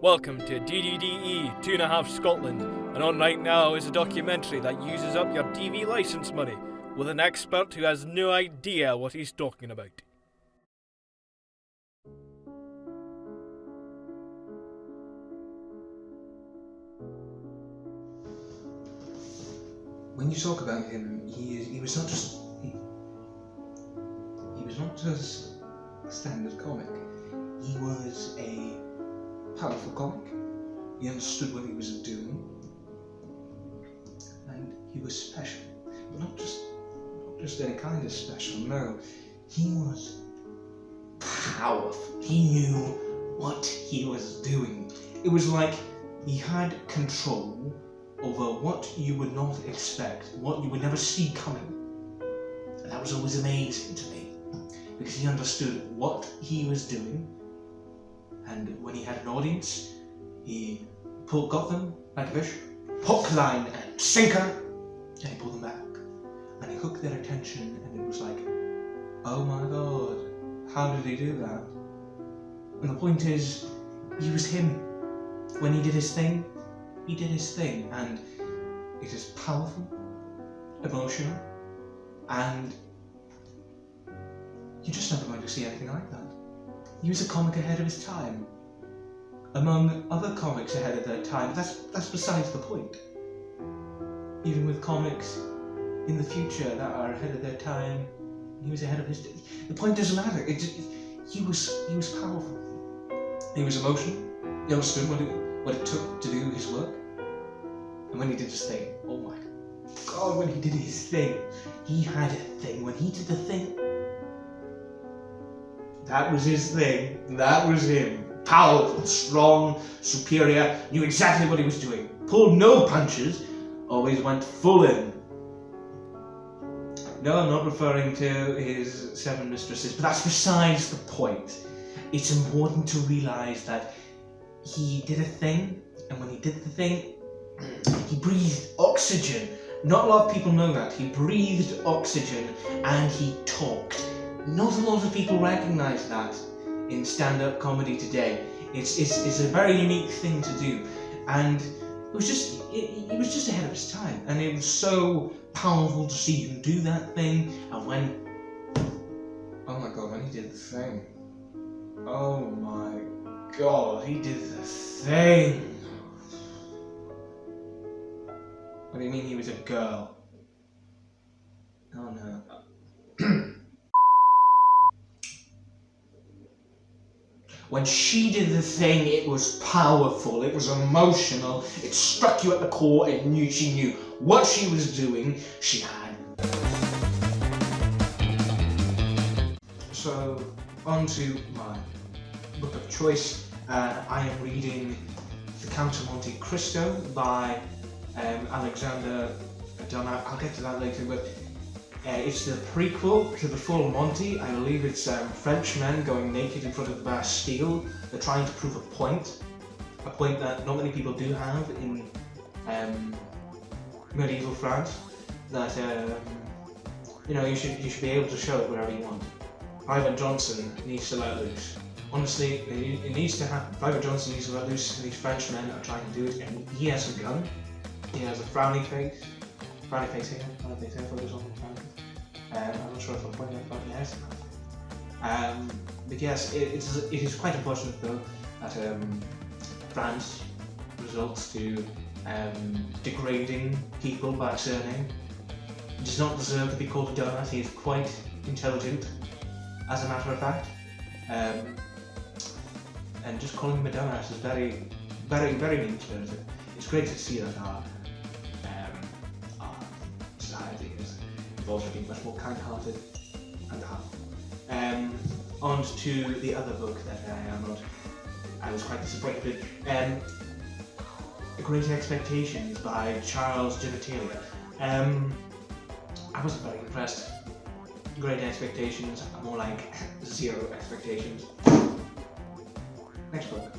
Welcome to DDDE 2.5 Scotland, and on right now is a documentary that uses up your TV licence money with an expert who has no idea what he's talking about. When you talk about him, he was not just a standard comic. He was a powerful comic. He understood what he was doing, and he was special. But not just any kind of special. No, he was powerful. He knew what he was doing. It was like he had control over what you would not expect, what you would never see coming. And that was always amazing to me, because he understood what he was doing, and when he had an audience, he got them like a fish, hook, line and sinker, and he pulled them back. And he hooked their attention, and it was like, oh my god, how did he do that? And the point is, he was him. When he did his thing, he did his thing, and it is powerful, emotional, and you're just never going to see anything like that. He was a comic ahead of his time. Among other comics ahead of their time, that's besides the point. Even with comics in the future that are ahead of their time, he was ahead of his. The point doesn't matter. He was powerful. He was emotional. He understood what it took to do his work. And when he did his thing, oh my god, when he did his thing, he had a thing. When he did the thing, that was his thing. That was him. Powerful, strong, superior, knew exactly what he was doing. Pulled no punches, always went full in. No, I'm not referring to his 7 mistresses, but that's besides the point. It's important to realise that he did a thing, and when he did the thing, he breathed oxygen. Not a lot of people know that. He breathed oxygen and he talked. Not a lot of people recognise that in stand-up comedy today. It's a very unique thing to do, and he was just ahead of his time, and it was so powerful to see him do that thing. And when, oh my god, when he did the thing, oh my god, he did the thing. What do you mean he was a girl? Oh no. When she did the thing, it was powerful, it was emotional, it struck you at the core, she knew what she was doing, she had. So, on to my book of choice. I am reading The Count of Monte Cristo by Alexander Dumas. I'll get to that later, but it's the prequel to the full Monty. I believe it's French men going naked in front of the Bastille. They're trying to prove a point that not many people do have in medieval France. That you should be able to show it wherever you want. Private Johnson needs to let loose. Honestly, it needs to happen. Private Johnson needs to let loose, and these French men are trying to do it. And he has a gun. He has a frowny face. Frowny face here. Frowny face here. Focus on the frowny face. I'm not sure if I'm pointing at but yes. But yes, it is quite unfortunate though that France resorts to degrading people by surname. He does not deserve to be called a dumbass. He is quite intelligent, as a matter of fact. And just calling him a dumbass is very, very, very mean-spirited. It's great to see that our society is evolved to be much more kind-hearted and calm. On to the other book that I was quite disappointed with. Great Expectations by Charles Givatelia. I wasn't very impressed. Great Expectations, more like zero expectations. Next book.